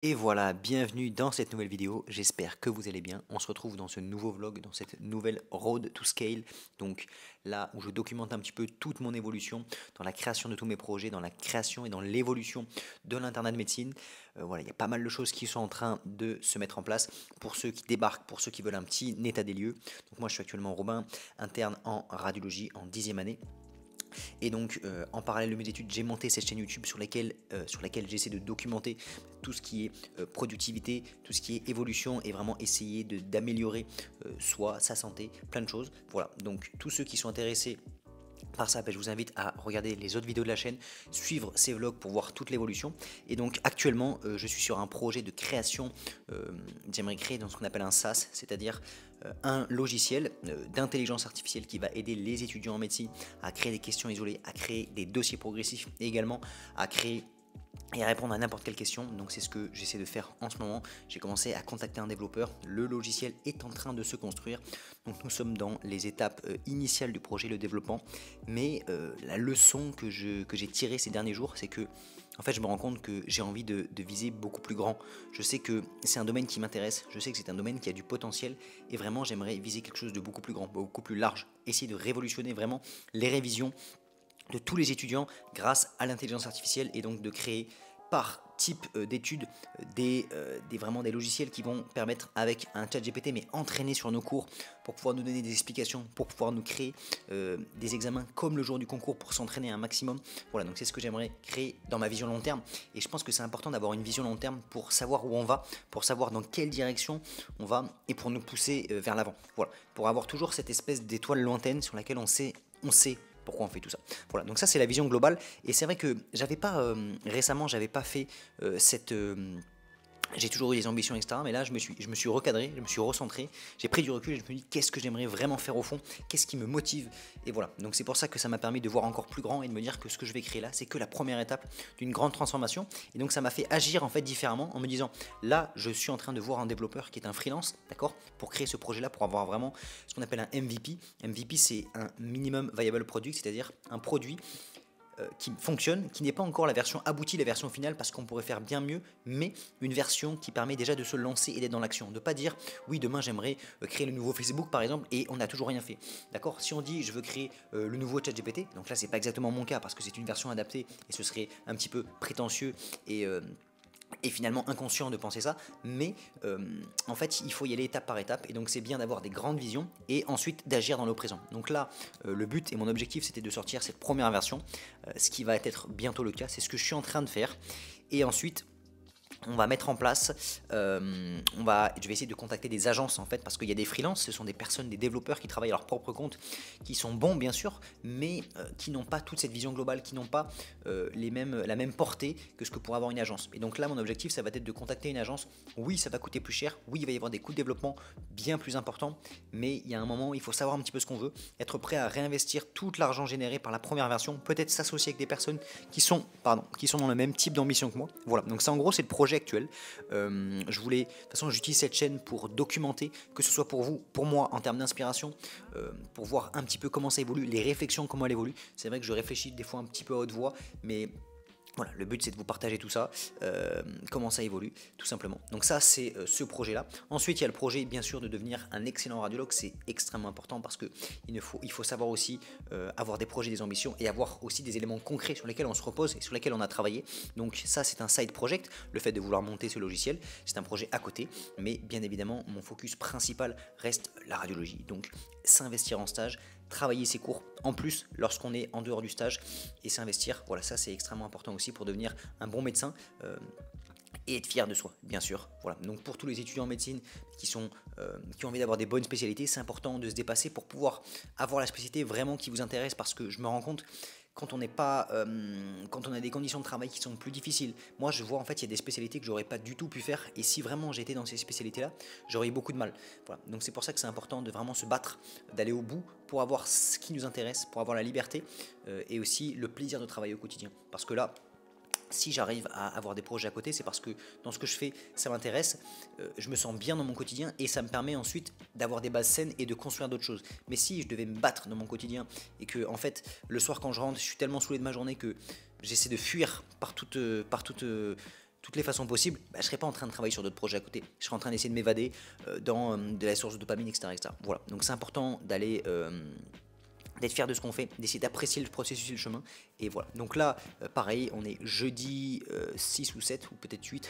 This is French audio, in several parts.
Et voilà, bienvenue dans cette nouvelle vidéo, j'espère que vous allez bien. On se retrouve dans ce nouveau vlog, dans cette nouvelle Road to Scale. Donc là où je documente un petit peu toute mon évolution dans la création de tous mes projets, dans la création et dans l'évolution de l'internat de médecine. Voilà, il y a pas mal de choses qui sont en train de se mettre en place pour ceux qui débarquent, pour ceux qui veulent un petit état des lieux. Donc moi je suis actuellement Robin, interne en radiologie en 10e année. Et donc, en parallèle de mes études, j'ai monté cette chaîne YouTube sur laquelle j'essaie de documenter tout ce qui est productivité, tout ce qui est évolution et vraiment essayer d'améliorer soi, sa santé, plein de choses. Voilà, donc tous ceux qui sont intéressés par ça, je vous invite à regarder les autres vidéos de la chaîne, suivre ces vlogs pour voir toute l'évolution. Et donc actuellement, je suis sur un projet de création. J'aimerais créer dans ce qu'on appelle un SaaS, c'est-à-dire un logiciel d'intelligence artificielle qui va aider les étudiants en médecine à créer des questions isolées, à créer des dossiers progressifs et également à créer et à répondre à n'importe quelle question. Donc c'est ce que j'essaie de faire en ce moment. J'ai commencé à contacter un développeur, le logiciel est en train de se construire, donc nous sommes dans les étapes initiales du projet, le développement. Mais la leçon que j'ai tirée ces derniers jours, c'est que en fait je me rends compte que j'ai envie de viser beaucoup plus grand. Je sais que c'est un domaine qui m'intéresse, je sais que c'est un domaine qui a du potentiel et vraiment j'aimerais viser quelque chose de beaucoup plus grand, beaucoup plus large, essayer de révolutionner vraiment les révisions de tous les étudiants grâce à l'intelligence artificielle et donc de créer par type d'études vraiment des logiciels qui vont permettre avec un chat GPT mais entraîné sur nos cours pour pouvoir nous donner des explications, pour pouvoir nous créer des examens comme le jour du concours pour s'entraîner un maximum. Voilà, donc c'est ce que j'aimerais créer dans ma vision long terme et je pense que c'est important d'avoir une vision long terme pour savoir où on va, pour savoir dans quelle direction on va et pour nous pousser vers l'avant. Voilà, pour avoir toujours cette espèce d'étoile lointaine sur laquelle on sait pourquoi on fait tout ça. Voilà, donc ça c'est la vision globale et c'est vrai que j'avais pas récemment j'avais pas fait j'ai toujours eu des ambitions, etc. Mais là, je me suis recadré, je me suis recentré, j'ai pris du recul et je me suis dit qu'est-ce que j'aimerais vraiment faire au fond, qu'est-ce qui me motive. Et voilà, donc c'est pour ça que ça m'a permis de voir encore plus grand et de me dire que ce que je vais créer là, c'est que la première étape d'une grande transformation. Et donc ça m'a fait agir en fait différemment en me disant là, je suis en train de voir un développeur qui est un freelance, d'accord, pour créer ce projet-là, pour avoir vraiment ce qu'on appelle un MVP. MVP, c'est un minimum viable product, c'est-à-dire un produit qui fonctionne, qui n'est pas encore la version aboutie, la version finale, parce qu'on pourrait faire bien mieux, mais une version qui permet déjà de se lancer et d'être dans l'action. De ne pas dire, oui, demain j'aimerais créer le nouveau Facebook par exemple, et on n'a toujours rien fait. D'accord. Si on dit, je veux créer le nouveau ChatGPT, donc là c'est pas exactement mon cas, parce que c'est une version adaptée, et ce serait un petit peu prétentieux et finalement inconscient de penser ça, mais en fait il faut y aller étape par étape et donc c'est bien d'avoir des grandes visions et ensuite d'agir dans le présent. Donc là le but et mon objectif c'était de sortir cette première version, ce qui va être bientôt le cas, c'est ce que je suis en train de faire et ensuite on va mettre en place, je vais essayer de contacter des agences en fait parce qu'il y a des freelances, ce sont des personnes, des développeurs qui travaillent à leur propre compte, qui sont bons bien sûr, mais qui n'ont pas toute cette vision globale, qui n'ont pas la même portée que ce que pourrait avoir une agence. Et donc là mon objectif ça va être de contacter une agence, oui ça va coûter plus cher, oui il va y avoir des coûts de développement bien plus importants, mais il y a un moment où il faut savoir un petit peu ce qu'on veut, être prêt à réinvestir tout l'argent généré par la première version, peut-être s'associer avec des personnes qui sont dans le même type d'ambition que moi. Voilà, donc ça en gros c'est le projet actuel. De toute façon j'utilise cette chaîne pour documenter, que ce soit pour vous, pour moi en termes d'inspiration, pour voir un petit peu comment ça évolue, les réflexions, comment elles évoluent. C'est vrai que je réfléchis des fois un petit peu à haute voix, mais voilà, le but c'est de vous partager tout ça, comment ça évolue, tout simplement. Donc ça c'est ce projet-là. Ensuite il y a le projet bien sûr de devenir un excellent radiologue, c'est extrêmement important parce que il faut savoir aussi avoir des projets, des ambitions et avoir aussi des éléments concrets sur lesquels on se repose et sur lesquels on a travaillé. Donc ça c'est un side project, le fait de vouloir monter ce logiciel, c'est un projet à côté, mais bien évidemment mon focus principal reste la radiologie. Donc s'investir en stage, travailler ses cours en plus lorsqu'on est en dehors du stage et s'investir, voilà ça c'est extrêmement important aussi pour devenir un bon médecin et être fier de soi bien sûr. Voilà, donc pour tous les étudiants en médecine qui ont envie d'avoir des bonnes spécialités, c'est important de se dépasser pour pouvoir avoir la spécialité vraiment qui vous intéresse parce que je me rends compte quand on n'est pas, quand on a des conditions de travail qui sont plus difficiles. Moi, je vois en fait, il y a des spécialités que j'aurais pas du tout pu faire, et si vraiment j'étais dans ces spécialités-là, j'aurais eu beaucoup de mal. Voilà. Donc c'est pour ça que c'est important de vraiment se battre, d'aller au bout pour avoir ce qui nous intéresse, pour avoir la liberté et aussi le plaisir de travailler au quotidien. Parce que là, si j'arrive à avoir des projets à côté, c'est parce que dans ce que je fais, ça m'intéresse, je me sens bien dans mon quotidien et ça me permet ensuite d'avoir des bases saines et de construire d'autres choses. Mais si je devais me battre dans mon quotidien et que en fait le soir quand je rentre, je suis tellement saoulé de ma journée que j'essaie de fuir par toute toutes les façons possibles, bah, je ne serais pas en train de travailler sur d'autres projets à côté. Je serais en train d'essayer de m'évader dans de la source de dopamine, etc., etc. Voilà. Donc c'est important d'aller d'être fier de ce qu'on fait, d'essayer d'apprécier le processus et le chemin. Et voilà. Donc là, pareil, on est jeudi 6 ou 7 ou peut-être 8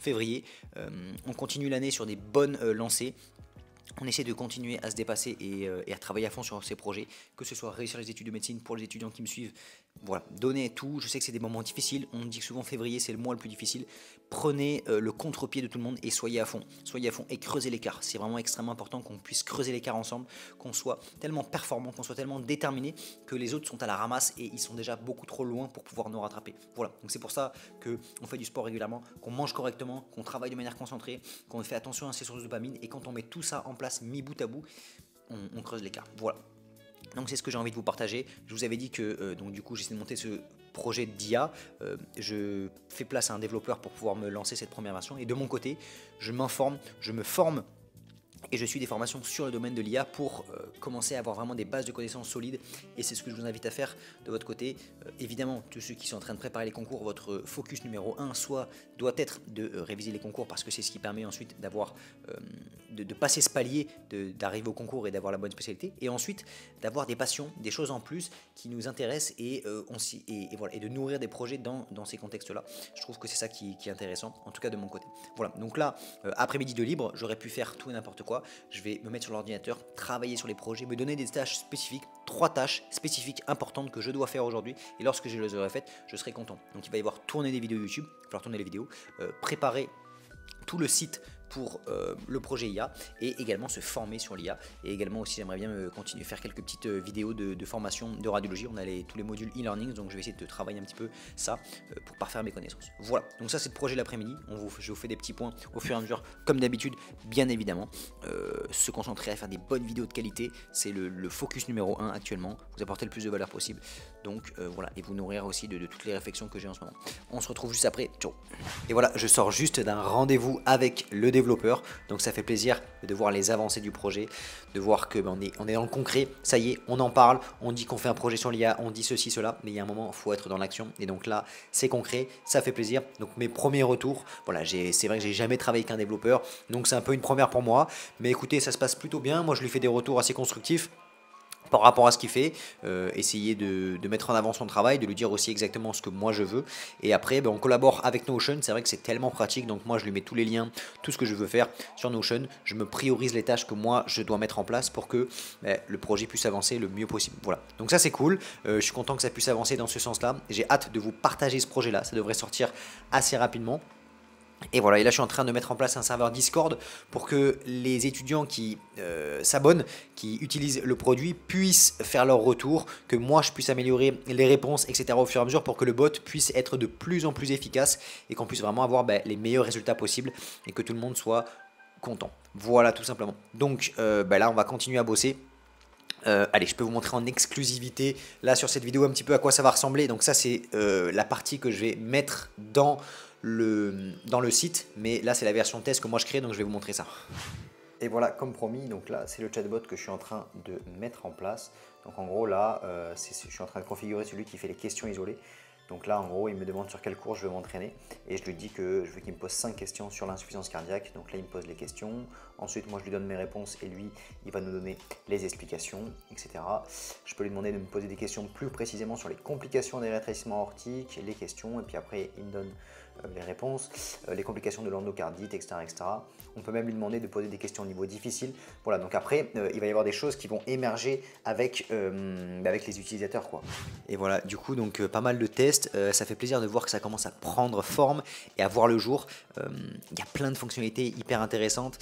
février. On continue l'année sur des bonnes lancées. On essaie de continuer à se dépasser et à travailler à fond sur ces projets, que ce soit réussir les études de médecine pour les étudiants qui me suivent. Voilà, donner tout. Je sais que c'est des moments difficiles. On dit que souvent février c'est le mois le plus difficile. Prenez le contre-pied de tout le monde et soyez à fond. Soyez à fond et creusez l'écart. C'est vraiment extrêmement important qu'on puisse creuser l'écart ensemble, qu'on soit tellement performant, qu'on soit tellement déterminé que les autres sont à la ramasse et ils sont déjà beaucoup trop loin pour pouvoir nous rattraper. Voilà, donc c'est pour ça qu'on fait du sport régulièrement, qu'on mange correctement, qu'on travaille de manière concentrée, qu'on fait attention à ses sources de dopamine et quand on met tout ça en place mis bout à bout, on creuse l'écart. Voilà. Donc c'est ce que j'ai envie de vous partager. Je vous avais dit que donc du coup j'essaie de monter ce projet d'IA. Je fais place à un développeur pour pouvoir me lancer cette première version. Et de mon côté, je m'informe, je me forme et je suis des formations sur le domaine de l'IA pour commencer à avoir vraiment des bases de connaissances solides. Et c'est ce que je vous invite à faire de votre côté. Évidemment, tous ceux qui sont en train de préparer les concours, votre focus numéro 1 doit être de réviser les concours parce que c'est ce qui permet ensuite d'avoir de passer ce palier, d'arriver au concours et d'avoir la bonne spécialité. Et ensuite, d'avoir des passions, des choses en plus qui nous intéressent et voilà, et de nourrir des projets dans ces contextes-là. Je trouve que c'est ça qui est intéressant, en tout cas de mon côté. Voilà, donc là, après-midi de libre, j'aurais pu faire tout et n'importe quoi. Je vais me mettre sur l'ordinateur, travailler sur les projets, me donner des tâches spécifiques, 3 tâches spécifiques importantes que je dois faire aujourd'hui. Et lorsque je les aurai faites, je serai content. Donc il va y avoir tourner des vidéos YouTube, il va falloir tourner les vidéos, préparer tout le site pour le projet IA et également se former sur l'IA et également aussi j'aimerais bien continuer à faire quelques petites vidéos de formation de radiologie. On a tous les modules e-learning donc je vais essayer de travailler un petit peu ça pour parfaire mes connaissances. Voilà, donc ça c'est le projet de l'après-midi. Je vous fais des petits points au fur et à mesure comme d'habitude, bien évidemment. Se concentrer à faire des bonnes vidéos de qualité, c'est le focus numéro 1 actuellement, vous apporter le plus de valeur possible. Donc voilà, et vous nourrir aussi de toutes les réflexions que j'ai en ce moment. On se retrouve juste après, ciao. Et voilà, je sors juste d'un rendez-vous avec le développeur, donc ça fait plaisir de voir les avancées du projet, de voir que on est dans le concret, ça y est, on en parle, on dit qu'on fait un projet sur l'IA, on dit ceci, cela, mais il y a un moment, il faut être dans l'action, et donc là, c'est concret, ça fait plaisir. Donc mes premiers retours, voilà, c'est vrai que j'ai jamais travaillé avec un développeur, donc c'est un peu une première pour moi, mais écoutez, ça se passe plutôt bien, moi je lui fais des retours assez constructifs par rapport à ce qu'il fait, essayer de mettre en avant son travail, de lui dire aussi exactement ce que moi je veux, et après on collabore avec Notion. C'est vrai que c'est tellement pratique, donc moi je lui mets tous les liens, tout ce que je veux faire sur Notion, je me priorise les tâches que moi je dois mettre en place pour que le projet puisse avancer le mieux possible. Voilà, donc ça c'est cool, je suis content que ça puisse avancer dans ce sens là, j'ai hâte de vous partager ce projet là, ça devrait sortir assez rapidement. Et voilà, et là je suis en train de mettre en place un serveur Discord pour que les étudiants qui s'abonnent, qui utilisent le produit puissent faire leur retour, que moi je puisse améliorer les réponses, etc. au fur et à mesure pour que le bot puisse être de plus en plus efficace et qu'on puisse vraiment avoir les meilleurs résultats possibles et que tout le monde soit content. Voilà tout simplement. Donc là on va continuer à bosser. Allez, je peux vous montrer en exclusivité là sur cette vidéo un petit peu à quoi ça va ressembler. Donc ça c'est la partie que je vais mettre dans le site, mais là c'est la version test que moi je crée, donc je vais vous montrer ça. Et voilà, comme promis, donc là c'est le chatbot que je suis en train de mettre en place. Donc en gros là, je suis en train de configurer celui qui fait les questions isolées. Donc là en gros il me demande sur quel cours je veux m'entraîner et je lui dis que je veux qu'il me pose 5 questions sur l'insuffisance cardiaque. Donc là il me pose les questions, ensuite moi je lui donne mes réponses et lui il va nous donner les explications, etc. Je peux lui demander de me poser des questions plus précisément sur les complications des rétrécissements aortiques, les questions, et puis après il me donne les réponses, les complications de l'endocardite, etc., etc. On peut même lui demander de poser des questions au niveau difficile. Voilà, donc après, il va y avoir des choses qui vont émerger avec les utilisateurs, quoi. Et voilà, du coup, donc pas mal de tests. Ça fait plaisir de voir que ça commence à prendre forme et à voir le jour. Il y a plein de fonctionnalités hyper intéressantes.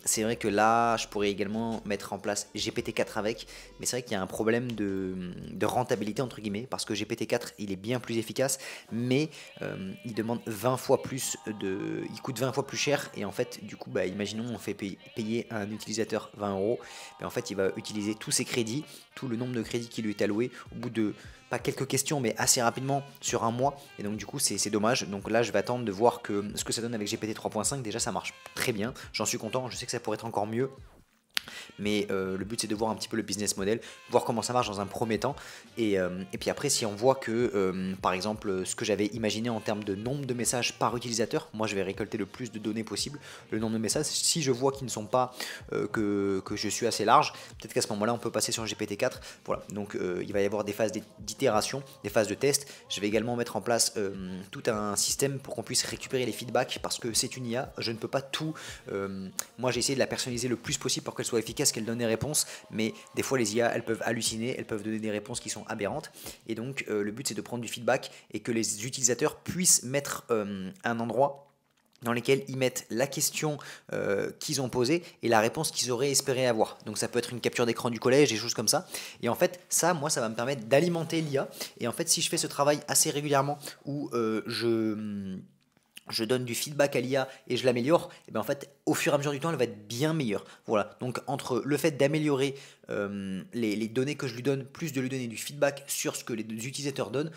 C'est vrai que là, je pourrais également mettre en place GPT-4 avec, mais c'est vrai qu'il y a un problème de rentabilité, entre guillemets, parce que GPT-4, il est bien plus efficace, mais il demande 20 fois plus il coûte 20 fois plus cher, et en fait du coup imaginons on fait payer un utilisateur 20 €, mais en fait il va utiliser tous ses crédits, tout le nombre de crédits qui lui est alloué au bout de pas quelques questions mais assez rapidement sur un mois, et donc du coup c'est dommage. Donc là je vais attendre de voir ce que ça donne avec GPT 3.5. Déjà ça marche très bien, j'en suis content, je sais que ça pourrait être encore mieux. Mais le but c'est de voir un petit peu le business model, voir comment ça marche dans un premier temps, et puis après si on voit que par exemple ce que j'avais imaginé en termes de nombre de messages par utilisateur, moi je vais récolter le plus de données possible, le nombre de messages, si je vois qu'ils ne sont pas, que je suis assez large, peut-être qu'à ce moment là on peut passer sur GPT-4, voilà, donc il va y avoir des phases d'itération, des phases de test, je vais également mettre en place tout un système pour qu'on puisse récupérer les feedbacks, parce que c'est une IA, je ne peux pas tout, moi j'ai essayé de la personnaliser le plus possible pour qu'elle soit efficace, qu'elle donne des réponses, mais des fois les IA elles peuvent halluciner, elles peuvent donner des réponses qui sont aberrantes, et donc le but c'est de prendre du feedback et que les utilisateurs puissent mettre un endroit dans lequel ils mettent la question qu'ils ont posée et la réponse qu'ils auraient espéré avoir. Donc ça peut être une capture d'écran du collège, des choses comme ça. Et en fait, ça, moi, ça va me permettre d'alimenter l'IA. Et en fait, si je fais ce travail assez régulièrement où je donne du feedback à l'IA et je l'améliore, et bien en fait, au fur et à mesure du temps, elle va être bien meilleure. Voilà, donc entre le fait d'améliorer les données que je lui donne, plus de lui donner du feedback sur ce que les utilisateurs donnent,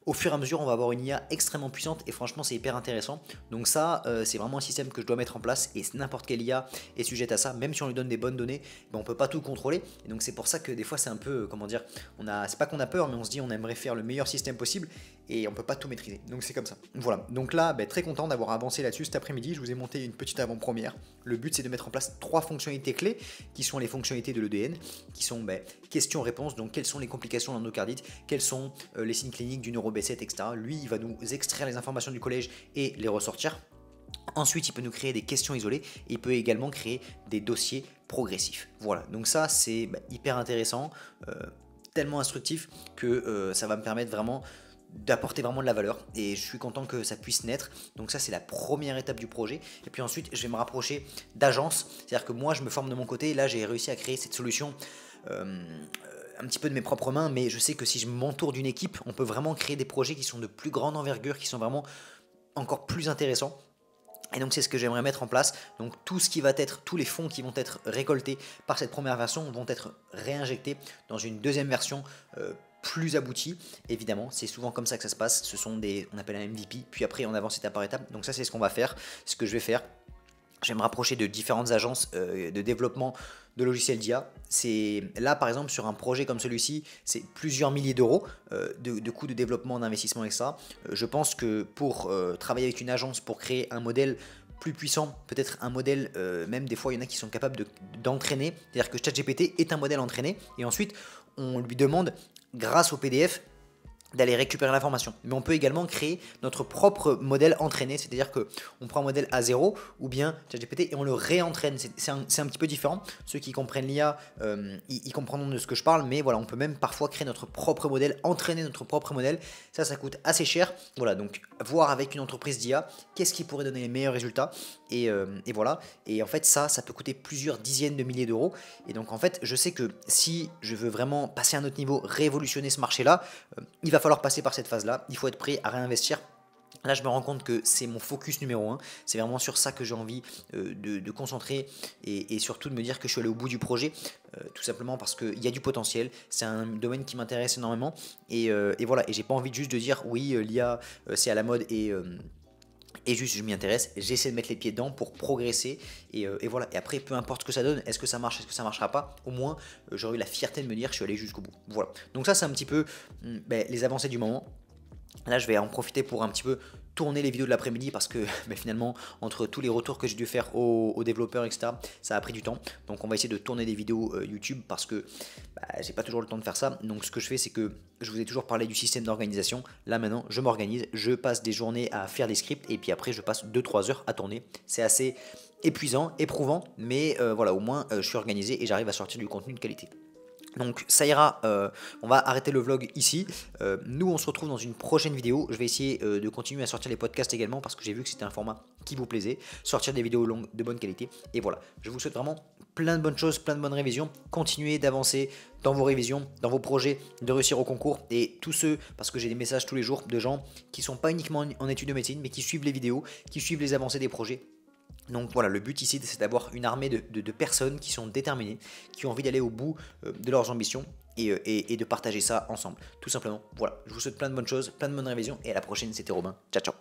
au fur et à mesure, on va avoir une IA extrêmement puissante et franchement, c'est hyper intéressant. Donc ça, c'est vraiment un système que je dois mettre en place et n'importe quelle IA est sujette à ça. Même si on lui donne des bonnes données, ben on peut pas tout contrôler. Et donc c'est pour ça que des fois, c'est un peu, comment dire, c'est pas qu'on a peur, mais on se dit on aimerait faire le meilleur système possible et on peut pas tout maîtriser. Donc c'est comme ça. Voilà. Donc là, ben, très content d'avoir avancé là-dessus cet après-midi. Je vous ai monté une petite avant-première. Le but, c'est de mettre en place 3 fonctionnalités clés qui sont les fonctionnalités de l'EDN, qui sont questions-réponses. Donc quelles sont les complications de l'endocardite, quels sont les signes cliniques du neuro etc. Lui, il va nous extraire les informations du collège et les ressortir. Ensuite, il peut nous créer des questions isolées et il peut également créer des dossiers progressifs. Voilà, donc ça, c'est hyper intéressant, tellement instructif que ça va me permettre vraiment d'apporter vraiment de la valeur et je suis content que ça puisse naître. Donc ça, c'est la première étape du projet. Et puis ensuite, je vais me rapprocher d'agences. C'est-à-dire que moi, je me forme de mon côté. Là, j'ai réussi à créer cette solution un petit peu de mes propres mains, mais je sais que si je m'entoure d'une équipe, on peut vraiment créer des projets qui sont de plus grande envergure, qui sont vraiment encore plus intéressants. Et donc c'est ce que j'aimerais mettre en place. Donc tout ce qui va être, tous les fonds qui vont être récoltés par cette première version vont être réinjectés dans une deuxième version plus aboutie. Évidemment, c'est souvent comme ça que ça se passe. Ce sont on appelle un MVP, puis après on avance étape par étape. Donc ça c'est ce qu'on va faire, ce que je vais faire. Je vais me rapprocher de différentes agences de développement de logiciels d'IA. C'est là par exemple sur un projet comme celui-ci, c'est plusieurs milliers d'euros de coûts de développement, d'investissement, etc. Je pense que pour travailler avec une agence pour créer un modèle plus puissant, peut-être un modèle, même des fois il y en a qui sont capables d'entraîner, c'est-à-dire que ChatGPT est un modèle entraîné et ensuite on lui demande grâce au PDF d'aller récupérer l'information. Mais on peut également créer notre propre modèle entraîné, c'est-à-dire qu'on prend un modèle à 0 ou bien ChatGPT et on le réentraîne. C'est un petit peu différent. Ceux qui comprennent l'IA, ils comprendront de ce que je parle, mais voilà, on peut même parfois créer notre propre modèle, entraîner notre propre modèle. Ça coûte assez cher. Voilà, donc voir avec une entreprise d'IA, qu'est-ce qui pourrait donner les meilleurs résultats et voilà. Et en fait, ça peut coûter plusieurs dizaines de milliers d'euros. Et donc en fait, je sais que si je veux vraiment passer à un autre niveau, révolutionner ce marché-là, il va falloir passer par cette phase-là, il faut être prêt à réinvestir. Là, je me rends compte que c'est mon focus numéro 1, c'est vraiment sur ça que j'ai envie de concentrer et surtout de me dire que je suis allé au bout du projet, tout simplement parce qu'il y a du potentiel, c'est un domaine qui m'intéresse énormément et voilà, et j'ai pas envie juste de dire oui, l'IA c'est à la mode et juste je m'y intéresse, j'essaie de mettre les pieds dedans pour progresser et voilà, et après peu importe ce que ça donne, est-ce que ça marche, est-ce que ça marchera pas, au moins j'aurai eu la fierté de me dire que je suis allé jusqu'au bout. Voilà, donc ça c'est un petit peu les avancées du moment. Là je vais en profiter pour un petit peu tourner les vidéos de l'après-midi parce que finalement entre tous les retours que j'ai dû faire aux développeurs etc, ça a pris du temps, donc on va essayer de tourner des vidéos YouTube parce que j'ai pas toujours le temps de faire ça. Donc ce que je fais c'est que je vous ai toujours parlé du système d'organisation. Là maintenant je m'organise, je passe des journées à faire des scripts et puis après je passe 2-3 heures à tourner. C'est assez épuisant, éprouvant, mais voilà, au moins je suis organisé et j'arrive à sortir du contenu de qualité. Donc ça ira, on va arrêter le vlog ici. Nous on se retrouve dans une prochaine vidéo. Je vais essayer de continuer à sortir les podcasts également parce que j'ai vu que c'était un format qui vous plaisait. Sortir des vidéos longues de bonne qualité. Et voilà, je vous souhaite vraiment plein de bonnes choses, plein de bonnes révisions. Continuez d'avancer dans vos révisions, dans vos projets, de réussir au concours. Et tous ceux, parce que j'ai des messages tous les jours de gens qui ne sont pas uniquement en études de médecine, mais qui suivent les vidéos, qui suivent les avancées des projets. Donc voilà, le but ici c'est d'avoir une armée de personnes qui sont déterminées, qui ont envie d'aller au bout de leurs ambitions et de partager ça ensemble. Tout simplement, voilà, je vous souhaite plein de bonnes choses, plein de bonnes révisions et à la prochaine, c'était Robin. Ciao ciao.